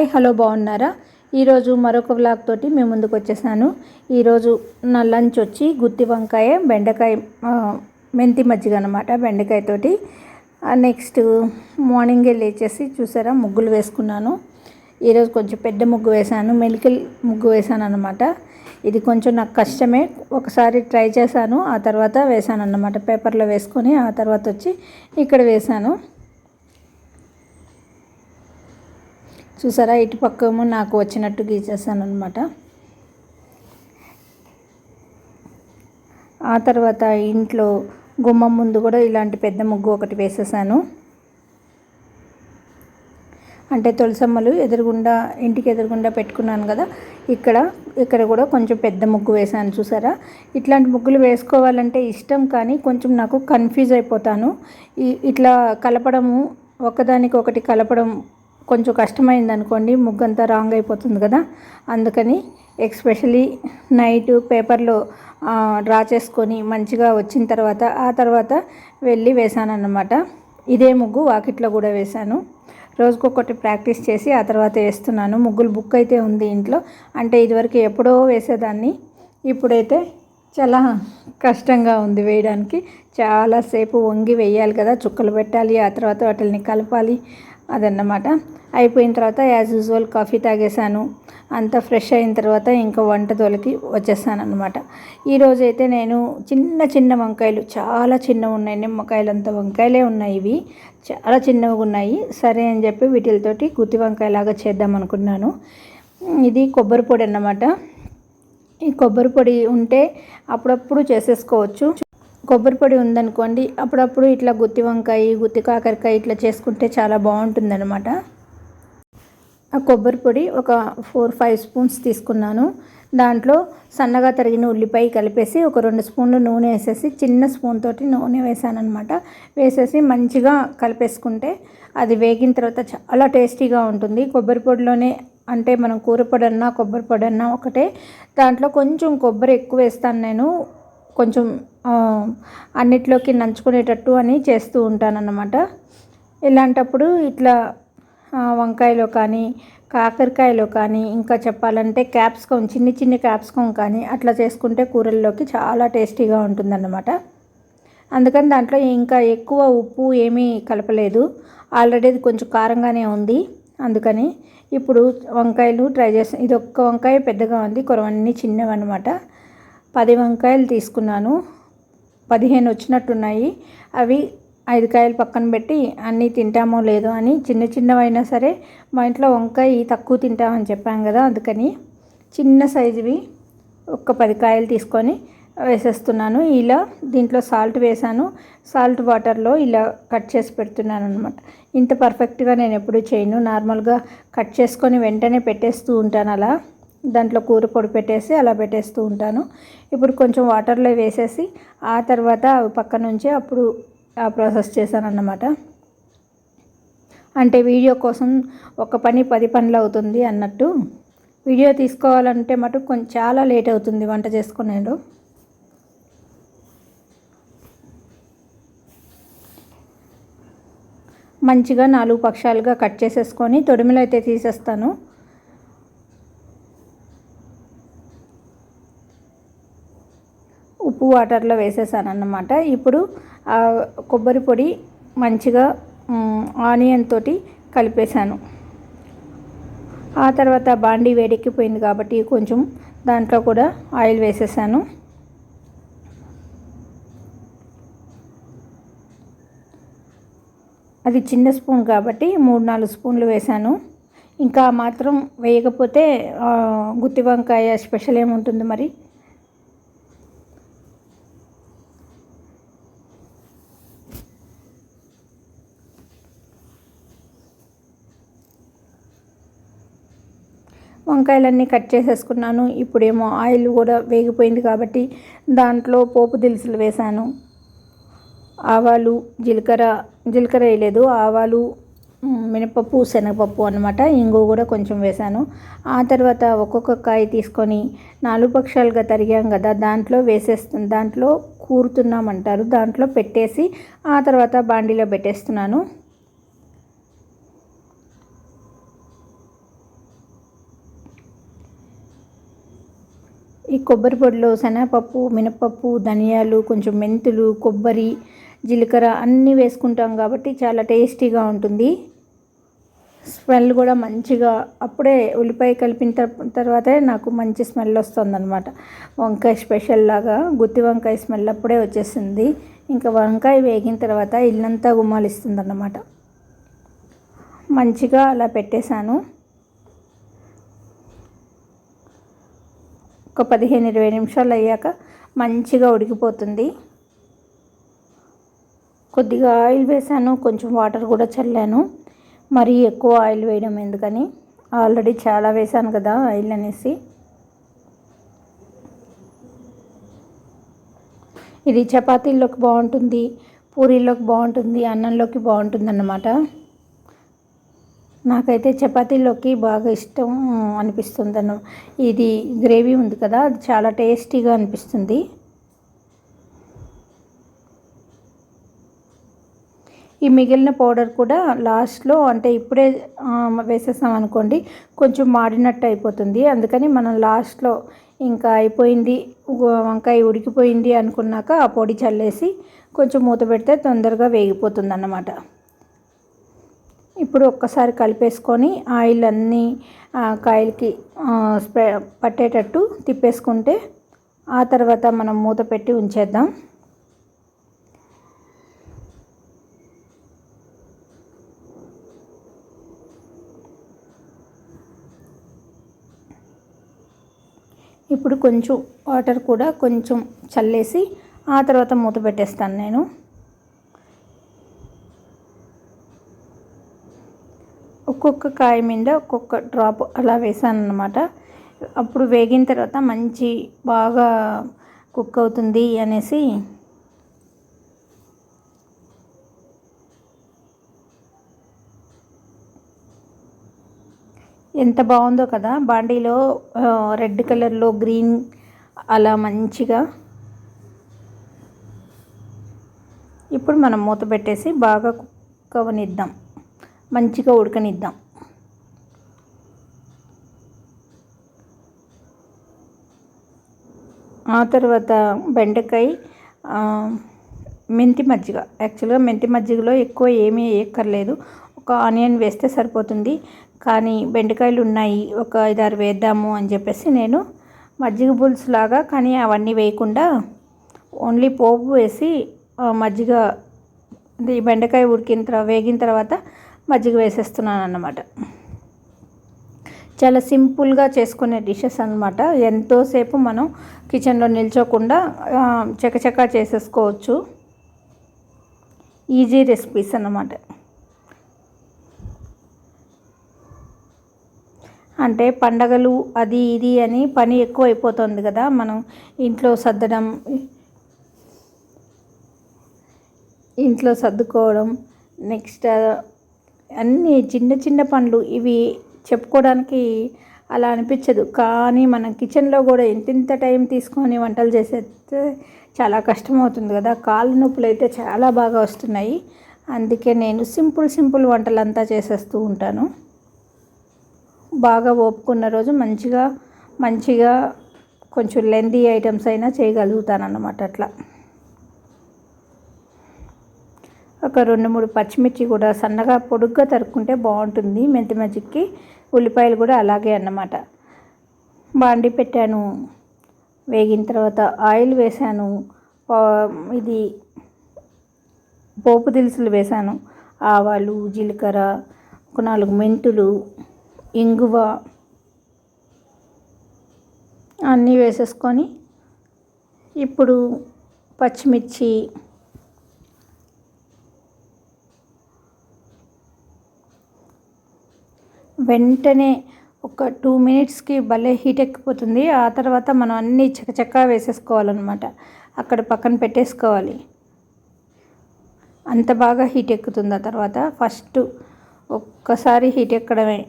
Hi hello బాగున్నారా? ఈరోజు మరొక వ్లాగ్ తోటి మేము ముందుకు వచ్చేసాను. ఈరోజు నా లంచ్ వచ్చి గుత్తి వంకాయ బెండకాయ మెంతి మజ్జిగ అనమాట. బెండకాయతోటి నెక్స్ట్ మార్నింగే లేచేసి చూసారా ముగ్గులు వేసుకున్నాను. ఈరోజు కొంచెం పెద్ద ముగ్గు వేశాను, మెలికల్ ముగ్గు వేశాను అనమాట. ఇది కొంచెం నాకు కష్టమే, ఒకసారి ట్రై చేశాను, ఆ తర్వాత వేశాను అన్నమాట. పేపర్లో వేసుకొని ఆ తర్వాత వచ్చి ఇక్కడ వేశాను. చూసారా, ఇటు పక్కేమో నాకు వచ్చినట్టు గీచేసాను అనమాట. ఆ తర్వాత ఇంట్లో గుమ్మం ముందు కూడా ఇలాంటి పెద్ద ముగ్గు ఒకటి వేసేసాను. అంటే తులసమ్మలు ఎదురుగుండా, ఇంటికి ఎదురుగుండా పెట్టుకున్నాను కదా, ఇక్కడ కూడా కొంచెం పెద్ద ముగ్గు వేసాను. చూసారా, ఇట్లాంటి ముగ్గులు వేసుకోవాలంటే ఇష్టం, కానీ కొంచెం నాకు కన్ఫ్యూజ్ అయిపోతాను. ఇట్లా కలపడము, ఒకదానికి ఒకటి కలపడం కొంచెం కష్టమైంది అనుకోండి, ముగ్గంతా రాంగ్ అయిపోతుంది కదా. అందుకని ఎస్పెషలీ నైట్ పేపర్లో డ్రా చేసుకొని మంచిగా వచ్చిన తర్వాత ఆ తర్వాత వెళ్ళి వేసాను అన్నమాట. ఇదే ముగ్గు వాకిట్లో కూడా వేశాను. రోజుకొకటి ప్రాక్టీస్ చేసి ఆ తర్వాత వేస్తున్నాను. ముగ్గులు బుక్ అయితే ఉంది ఇంట్లో. అంటే ఇదివరకు ఎప్పుడో వేసేదాన్ని, ఇప్పుడైతే చాలా కష్టంగా ఉంది వేయడానికి. చాలాసేపు వంగి వేయాలి కదా, చుక్కలు పెట్టాలి, ఆ తర్వాత వాటిని కలపాలి, అదన్నమాట. అయిపోయిన తర్వాత యాజ్ యూజువల్ కాఫీ తాగేశాను. అంతా ఫ్రెష్ అయిన తర్వాత ఇంకా వంట తోలికి వచ్చేసాను అనమాట. ఈరోజైతే నేను చిన్న వంకాయలు, చాలా చిన్నవి ఉన్నాయి, నిమ్మకాయలు అంత వంకాయలే ఉన్నాయి, ఇవి చాలా చిన్నవి ఉన్నాయి. సరే అని చెప్పి వీటితోటి గుత్తి వంకాయలాగా చేద్దాం అనుకున్నాను. ఇది కొబ్బరి పొడి అన్నమాట. ఈ కొబ్బరి పొడి ఉంటే అప్పుడప్పుడు చేసేసుకోవచ్చు. కొబ్బరి పొడి ఉందనుకోండి, అప్పుడప్పుడు ఇట్లా గుత్తి వంకాయ, గుత్తి కాకరకాయ ఇట్లా చేసుకుంటే చాలా బాగుంటుందన్నమాట. ఆ కొబ్బరి పొడి ఒక 4-5 స్పూన్స్ తీసుకున్నాను. దాంట్లో సన్నగా తరిగిన ఉల్లిపాయ కలిపేసి ఒక 2 స్పూన్లు నూనె వేసేసి, చిన్న స్పూన్ తోటి నూనె వేసాను అనమాట. వేసేసి మంచిగా కలిపేసుకుంటే అది వేగిన తర్వాత చాలా టేస్టీగా ఉంటుంది. కొబ్బరి పొడిలోనే, అంటే మనం కూర పొడి అన్నా కొబ్బరి పొడి అన్నా ఒకటే. దాంట్లో కొంచెం కొబ్బరి ఎక్కువ వేస్తాను నేను, కొంచెం అన్నిట్లోకి నంచుకునేటట్టు అని చేస్తూ ఉంటానన్నమాట. ఇలాంటప్పుడు ఇట్లా వంకాయలో కానీ, కాకరకాయలో కానీ, ఇంకా చెప్పాలంటే క్యాప్సికమ్, చిన్న క్యాప్సికమ్ కానీ అట్లా చేసుకుంటే కూరల్లోకి చాలా టేస్టీగా ఉంటుందన్నమాట. అందుకని దాంట్లో ఇంకా ఎక్కువ ఉప్పు ఏమీ కలపలేదు, ఆల్రెడీ అది కొంచెం కారంగానే ఉంది. అందుకని ఇప్పుడు వంకాయలు ట్రై చేస్తాను. ఇది ఒక్క వంకాయ పెద్దగా ఉంది, కొరవన్నీ చిన్నవి అనమాట. 10 వంకాయలు తీసుకున్నాను, 15 వచ్చినట్టున్నాయి. అవి 5 కాయలు పక్కన పెట్టి అన్నీ తింటామో లేదో అని, చిన్నవైనా సరే మా ఇంట్లో వంకాయ తక్కువ తింటామని చెప్పాం కదా, అందుకని చిన్న సైజువి ఒక 10 కాయలు తీసుకొని వేసేస్తున్నాను. ఇలా దీంట్లో సాల్ట్ వేసాను, సాల్ట్ వాటర్లో ఇలా కట్ చేసి పెడుతున్నాను అనమాట. ఇంత పర్ఫెక్ట్గా నేను ఎప్పుడూ చేయను, నార్మల్గా కట్ చేసుకొని వెంటనే పెట్టేస్తూ ఉంటాను. అలా దాంట్లో కూర పొడి పెట్టేసి అలా పెట్టేస్తూ ఉంటాను. ఇప్పుడు కొంచెం వాటర్లో వేసేసి ఆ తర్వాత అవి పక్క నుంచి అప్పుడు ఆ ప్రాసెస్ చేశాను అన్నమాట. అంటే వీడియో కోసం ఒక పని 10 పనులు అవుతుంది అన్నట్టు, వీడియో తీసుకోవాలంటే మటుకు కొంచెం చాలా లేట్ అవుతుంది వంట చేసుకునేది. మంచిగా 4 పక్షాలుగా కట్ చేసేసుకొని తొడిమిలో అయితే తీసేస్తాను. ఉప్పు వాటర్లో వేసేసాను అన్నమాట. ఇప్పుడు కొబ్బరి పొడి మంచిగా ఆనియన్ తోటి కలిపేశాను. ఆ తర్వాత బాండీ వేడెక్కిపోయింది కాబట్టి కొంచెం దాంట్లో కూడా ఆయిల్ వేసేసాను. అది చిన్న స్పూన్ కాబట్టి 3-4 స్పూన్లు వేసాను. ఇంకా మాత్రం వేయకపోతే గుత్తి వంకాయ స్పెషల్ ఏముంటుంది మరి. వంకాయలన్నీ కట్ చేసేసుకున్నాను. ఇప్పుడేమో ఆయిల్ కూడా వేగిపోయింది కాబట్టి దాంట్లో పోపు దినుసులు వేసాను. ఆవాలు, జీలకర్ర వేయలేదు, ఆవాలు, మినపప్పు, శనగపప్పు అనమాట. ఇంగు కూడా కొంచెం వేసాను. ఆ తర్వాత ఒక్కొక్క కాయ తీసుకొని 4 పక్షాలుగా తరిగాం కదా, దాంట్లో దాంట్లో కూరుతున్నామంటారు, దాంట్లో పెట్టేసి ఆ తర్వాత బాండీలో పెట్టేస్తున్నాను. ఈ కొబ్బరి పొడిలో శనగపప్పు, మినపప్పు, ధనియాలు, కొంచెం మెంతులు, కొబ్బరి, జీలకర్ర అన్నీ వేసుకుంటాం కాబట్టి చాలా టేస్టీగా ఉంటుంది. స్మెల్ కూడా మంచిగా అప్పుడే ఉల్లిపాయ కలిపిన తర్వాతే నాకు మంచి స్మెల్ వస్తుందన్నమాట. వంకాయ స్పెషల్ లాగా గుత్తి వంకాయ స్మెల్ అప్పుడే వచ్చేసింది. ఇంకా వంకాయ వేగిన తర్వాత ఇల్లంతా గుమ్మాలిస్తుంది అన్నమాట. మంచిగా అలా పెట్టేశాను. ఒక 15-20 నిమిషాలు అయ్యాక మంచిగా ఉడికిపోతుంది. కొద్దిగా ఆయిల్ వేసాను, కొంచెం వాటర్ కూడా చల్లాను. మరీ ఎక్కువ ఆయిల్ వేయడం ఎందుకని, ఆల్రెడీ చాలా వేసాను కదా ఆయిల్ అనేసి. ఇది చపాతీల్లోకి బాగుంటుంది, పూరీల్లోకి బాగుంటుంది, అన్నంలోకి బాగుంటుంది అన్నమాట. నాకైతే చపాతీలోకి బాగా ఇష్టం అనిపిస్తుంది ఇది గ్రేవీ ఉంది కదా, అది చాలా టేస్టీగా అనిపిస్తుంది. ఈ మిగిలిన పౌడర్ కూడా లాస్ట్లో, అంటే ఇప్పుడే వేసేసాం అనుకోండి కొంచెం మాడినట్టు అయిపోతుంది. అందుకని మనం లాస్ట్లో ఇంకా అయిపోయింది, వంకాయ ఉడికిపోయింది అనుకున్నాక ఆ పొడి చల్లేసి కొంచెం మూత పెడితే తొందరగా వేగిపోతుంది అన్నమాట. ఇప్పుడు ఒక్కసారి కలిపేసుకొని ఆయిల్ అన్నీ కాయలకి పట్టేటట్టు తిప్పేసుకుంటే ఆ తర్వాత మనం మూత పెట్టి ఉంచేద్దాం. ఇప్పుడు కొంచెం వాటర్ కూడా కొంచెం చల్లేసి ఆ తర్వాత మూత పెట్టేస్తాను నేను. ఒక్కొక్క కాయ మీద ఒక్కొక్క డ్రాప్ అలా వేసాను అన్నమాట. అప్పుడు వేగిన తర్వాత మంచి బాగా కుక్ అవుతుంది అనేసి ఎంత బాగుందో కదా. బాండీలో రెడ్ కలర్లో గ్రీన్ అలా మంచిగా. ఇప్పుడు మనం మూత పెట్టేసి బాగా కుక్ అవనిద్దాం, మంచిగా ఉడకనిద్దాం. ఆ తర్వాత బెండకాయ మెంతి మజ్జిగ, యాక్చువల్గా మెంతి మజ్జిగలో ఎక్కువ ఏమీ వేయక్కర్లేదు, ఒక ఆనియన్ వేస్తే సరిపోతుంది. కానీ బెండకాయలు ఉన్నాయి, ఒక 5-6 వేద్దాము అని చెప్పేసి నేను మజ్జిగ పులుసు లాగా, కానీ అవన్నీ వేయకుండా ఓన్లీ పోపు వేసి మజ్జిగ బెండకాయ వేగిన తర్వాత మజ్జిగ వేసేస్తున్నాను అన్నమాట. చాలా సింపుల్గా చేసుకునే డిషెస్ అన్నమాట. ఎంతోసేపు మనం కిచెన్లో నిల్చోకుండా చకచకా చేసేసుకోవచ్చు. ఈజీ రెసిపీస్ అన్నమాట. అంటే పండగలు అది ఇది అని పని ఎక్కువ అయిపోతుంది కదా, మనం ఇంట్లో సర్దుకోవడం, నెక్స్ట్ అన్నీ చిన్న చిన్న పనులు, ఇవి చెప్పుకోవడానికి అలా అనిపించదు. కానీ మనం కిచెన్లో కూడా ఇంత టైం తీసుకొని వంటలు చేసేస్తే చాలా కష్టమవుతుంది కదా. కాళ్ళ నొప్పులు అయితే చాలా బాగా వస్తున్నాయి. అందుకే నేను సింపుల్ వంటలంతా చేసేస్తూ ఉంటాను. బాగా ఓపుకున్న రోజు మంచిగా కొంచెం లెంతీ ఐటమ్స్ అయినా చేయగలుగుతాను అన్నమాట. అట్లా ఒక 2-3 పచ్చిమిర్చి కూడా సన్నగా పొడుగ్గా తరుక్కుంటే బాగుంటుంది మెంతి మజ్జిగకి. ఉల్లిపాయలు కూడా అలాగే అన్నమాట. బాండి పెట్టాను, వేగిన తర్వాత ఆయిల్ వేసాను, ఇది పోపు దినుసులు వేసాను, ఆవాలు, జీలకర్ర, ఒక 4 మెంతులు, ఇంగువ అన్నీ వేసేసుకొని ఇప్పుడు పచ్చిమిర్చి, వెంటనే ఒక 2 మినిట్స్కి భలే హీట్ ఎక్కిపోతుంది. ఆ తర్వాత మనం అన్నీ చకచకా వేసేసుకోవాలన్నమాట, అక్కడ పక్కన పెట్టేసుకోవాలి. అంత బాగా హీట్ ఎక్కుతుంది. ఆ తర్వాత ఫస్ట్ ఒక్కసారి హీట్ ఎక్కడమే.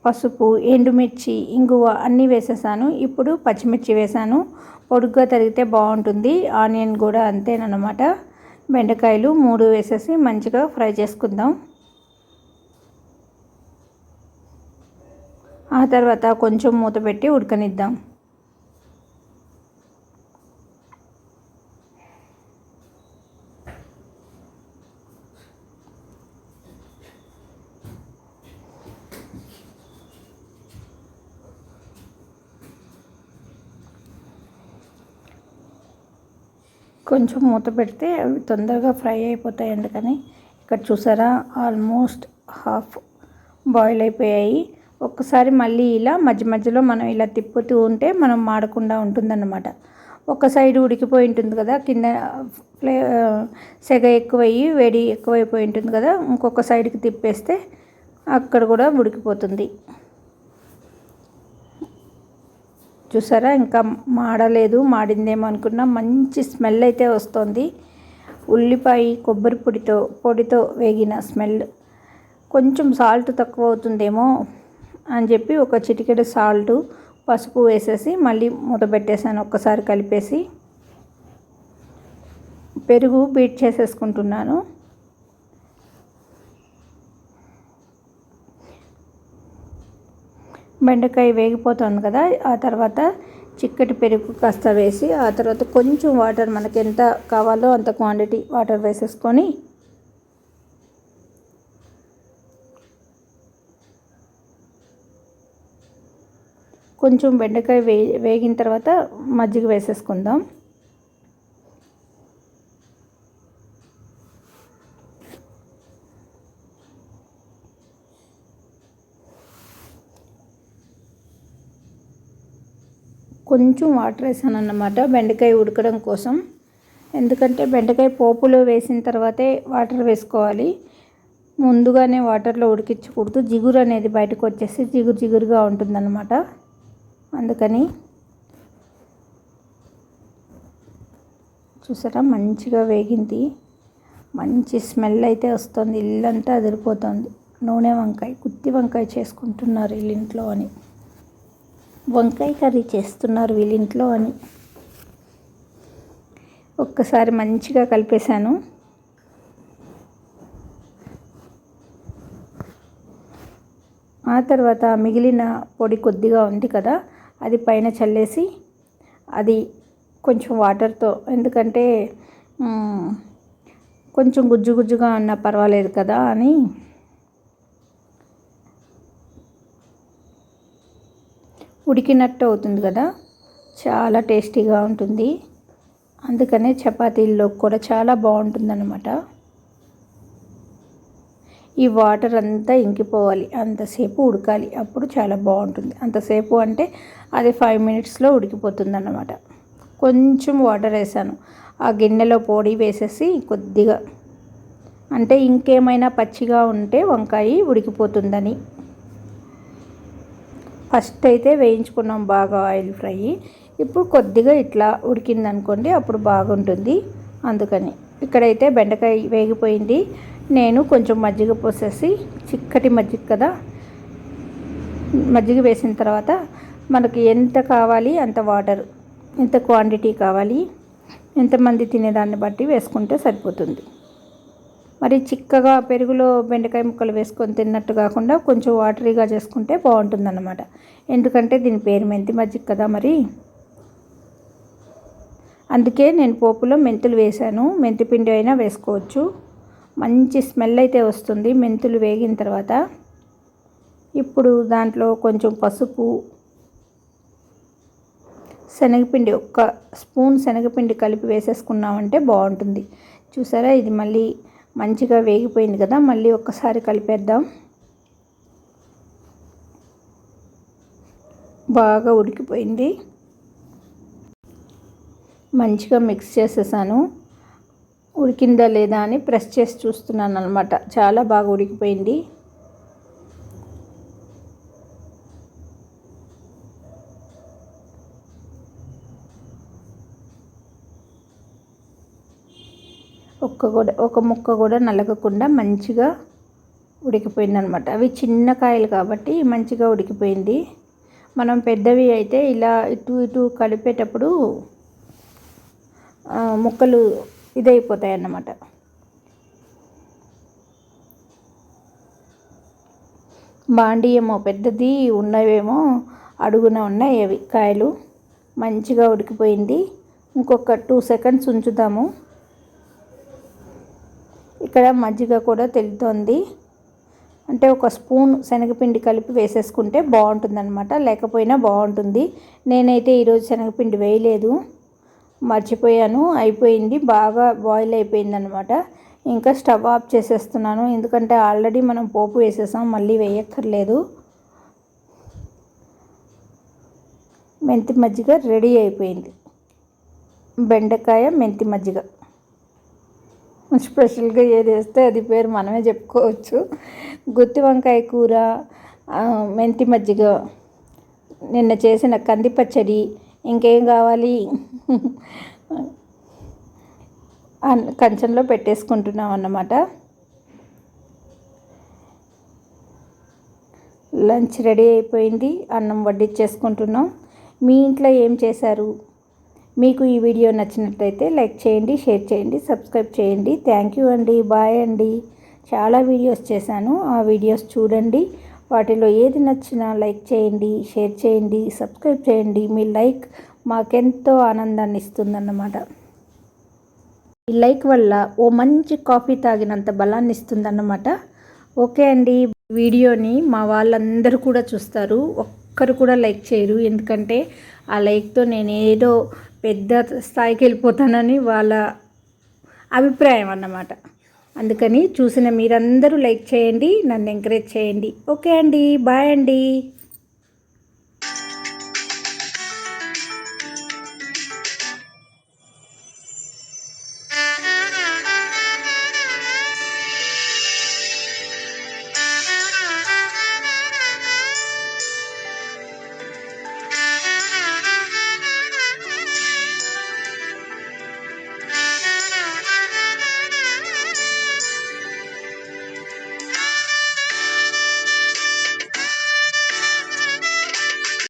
పసుపు, ఎండుమిర్చి, ఇంగువ అన్నీ వేసేసాను. ఇప్పుడు పచ్చిమిర్చి వేసాను, పొడుగ్గా తరిగితే బాగుంటుంది. ఆనియన్ కూడా అంతేనన్నమాట. బెండకాయలు 3 వేసేసి మంచిగా ఫ్రై చేసుకుందాం. ఆ తర్వాత కొంచెం మూత పెట్టి ఉడకనిద్దాం. కొంచెం మూత పెడితే అవి తొందరగా ఫ్రై అయిపోతాయి. అందుకని ఇక్కడ చూసారా ఆల్మోస్ట్ హాఫ్ బాయిల్ అయిపోయాయి. ఒక్కసారి మళ్ళీ ఇలా మధ్య మధ్యలో మనం ఇలా తిప్పుతూ ఉంటే మనం మాడకుండా ఉంటుందన్నమాట. ఒక సైడ్ ఉడికిపోయి ఉంటుంది కదా, కింద సెగ ఎక్కువయ్యి వేడి ఎక్కువైపోయి ఉంటుంది కదా, ఇంకొక సైడ్కి తిప్పేస్తే అక్కడ కూడా ఉడికిపోతుంది. చూసారా ఇంకా మాడలేదు, మాడిందేమో అనుకున్నా. మంచి స్మెల్ అయితే వస్తుంది. ఉల్లిపాయ కొబ్బరి పొడితో వేగిన స్మెల్. కొంచెం సాల్ట్ తక్కువ అవుతుందేమో అని చెప్పి ఒక చిటికెడు సాల్టు పసుపు వేసేసి మళ్ళీ మూత పెట్టేసాను. ఒక్కసారి కలిపేసి పెరుగు బీట్ చేసేసుకుంటున్నాను. బెండకాయ వేగిపోతుంది కదా, ఆ తర్వాత చిక్కటి పెరుగు కాస్త వేసి ఆ తర్వాత కొంచెం వాటర్ మనకి ఎంత కావాలో అంత క్వాంటిటీ వాటర్ వేసేసుకొని కొంచెం బెండకాయ వేగిన తర్వాత మజ్జిగ వేసేసుకుందాం. కొంచెం వాటర్ వేసాను అన్నమాట బెండకాయ ఉడకడం కోసం. ఎందుకంటే బెండకాయ పోపులో వేసిన తర్వాతే వాటర్ వేసుకోవాలి. ముందుగానే వాటర్లో ఉడికించకూడదు, జిగురు అనేది బయటకు వచ్చేసి జిగురుగా ఉంటుందన్నమాట. అందుకని చూసారా మంచిగా వేగింది. మంచి స్మెల్ అయితే వస్తుంది, ఇల్లంతా అదిరిపోతుంది. నూనె వంకాయ, గుత్తి వంకాయ చేసుకుంటున్నారు వీళ్ళింట్లో అని, వంకాయ కర్రీ చేస్తున్నారు వీళ్ళింట్లో అని. ఒక్కసారి మంచిగా కలిపేశాను. ఆ తర్వాత మిగిలిన పొడి కొద్దిగా ఉంది కదా, అది పైన చల్లేసి అది కొంచెం వాటర్తో, ఎందుకంటే కొంచెం గుజ్జుగా ఉన్నా పర్వాలేదు కదా అని ఉడికినట్టు అవుతుంది కదా, చాలా టేస్టీగా ఉంటుంది. అందుకనే చపాతీల్లో కూడా చాలా బాగుంటుందన్నమాట. ఈ వాటర్ అంతా ఇంకిపోవాలి, అంతసేపు ఉడకాలి, అప్పుడు చాలా బాగుంటుంది. అంతసేపు అంటే అది 5 మినిట్స్లో ఉడికిపోతుంది అన్నమాట. కొంచెం వాటర్ వేసాను, ఆ గిన్నెలో పొడి వేసేసి కొద్దిగా, అంటే ఇంకేమైనా పచ్చిగా ఉంటే వంకాయ ఉడికిపోతుందని. ఫస్ట్ అయితే వేయించుకున్నాం బాగా ఆయిల్ ఫ్రై, ఇప్పుడు కొద్దిగా ఇట్లా ఉడికిందనుకోండి అప్పుడు బాగుంటుంది. అందుకని ఇక్కడైతే బెండకాయ వేగిపోయింది. నేను కొంచెం మజ్జిగ పోసేసి, చిక్కటి మజ్జిగ కదా, మజ్జిగ వేసిన తర్వాత మనకి ఎంత కావాలి అంత వాటర్, ఎంత క్వాంటిటీ కావాలి, ఎంతమంది తినేదాన్ని బట్టి వేసుకుంటే సరిపోతుంది. మరి చిక్కగా పెరుగులో బెండకాయ ముక్కలు వేసుకొని తిన్నట్టు కాకుండా కొంచెం వాటరీగా చేసుకుంటే బాగుంటుందన్నమాట. ఎందుకంటే దీని పేరు మెంతి మజ్జిగ కదా, మరి అందుకే నేను పోపులో మెంతులు వేసాను. మెంతి పిండి అయినా వేసుకోవచ్చు. మంచి స్మెల్ అయితే వస్తుంది మెంతులు వేగిన తర్వాత. ఇప్పుడు దాంట్లో కొంచెం పసుపు, శనగపిండి, 1 స్పూన్ శనగపిండి కలిపి వేసేసుకున్నామంటే బాగుంటుంది. చూసారా ఇది మళ్ళీ మంచిగా వేగిపోయింది కదా, మళ్ళీ ఒక్కసారి కలిపేద్దాం. బాగా ఉడికిపోయింది. మంచిగా మిక్స్ చేసేసాను. ఉడికిందా లేదా అని ప్రెస్ చేసి చూస్తున్నాను అనమాట. చాలా బాగా ఉడికిపోయింది. ఒక ముక్క కూడా నలగకుండా మంచిగా ఉడికిపోయింది అనమాట. అవి చిన్న కాయలు కాబట్టి మంచిగా ఉడికిపోయింది. మనం పెద్దవి అయితే ఇలా ఇటు కలిపేటప్పుడు ముక్కలు ఇదైపోతాయి అన్నమాట. బాండి ఏమో పెద్దది, ఉన్నవేమో అడుగున ఉన్నాయి అవి కాయలు. మంచిగా ఉడికిపోయింది. ఇంకొక 2 సెకండ్స్ ఉంచుతాము. ఇక్కడ మజ్జిగ కూడా తెలుతోంది. అంటే ఒక స్పూన్ శనగపిండి కలిపి వేసేసుకుంటే బాగుంటుందన్నమాట, లేకపోయినా బాగుంటుంది. నేనైతే ఈరోజు శనగపిండి వేయలేదు, మర్చిపోయాను. అయిపోయింది, బాగా బాయిల్ అయిపోయిందనమాట. ఇంకా స్టవ్ ఆఫ్ చేసేస్తున్నాను, ఎందుకంటే ఆల్రెడీ మనం పోపు వేసేసాం, మళ్ళీ వేయక్కర్లేదు. మెంతి మజ్జిగ రెడీ అయిపోయింది. బెండకాయ మెంతి మజ్జిగ. స్పెషల్గా ఏది వేస్తే అది పేరు మనమే చెప్పుకోవచ్చు. గుత్తి వంకాయ కూర, మెంతి మజ్జిగ, నిన్న చేసిన కంది పచ్చడి, ఇంకేం కావాలి. కంచంలో పెట్టేసుకుంటున్నాం అన్నమాట. లంచ్ రెడీ అయిపోయింది, అన్నం వడ్డించేసుకుంటున్నాం. మీ ఇంట్లో ఏం చేశారు? మీకు ఈ వీడియో నచ్చినట్లయితే లైక్ చేయండి, షేర్ చేయండి, సబ్స్క్రైబ్ చేయండి. థ్యాంక్ యూ అండి, బాయ్ అండి. చాలా వీడియోస్ చేశాను, ఆ వీడియోస్ చూడండి. వాటిలో ఏది నచ్చినా లైక్ చేయండి, షేర్ చేయండి, సబ్స్క్రైబ్ చేయండి. మీ లైక్ మాకెంతో ఆనందాన్ని ఇస్తుందన్నమాట. ఈ లైక్ వల్ల ఓ మంచి కాఫీ తాగినంత బలాన్ని ఇస్తుందన్నమాట. ఓకే అండి. వీడియోని మా వాళ్ళందరూ కూడా చూస్తారు, ఒక్కరు కూడా లైక్ చేయరు. ఎందుకంటే ఆ లైక్తో నేను ఏదో పెద్ద స్థాయికి వెళ్ళిపోతానని వాళ్ళ అభిప్రాయం అన్నమాట. అందుకని చూసిన మీరందరూ లైక్ చేయండి, నన్ను ఎంకరేజ్ చేయండి. ఓకే అండి, బాయ్ అండి.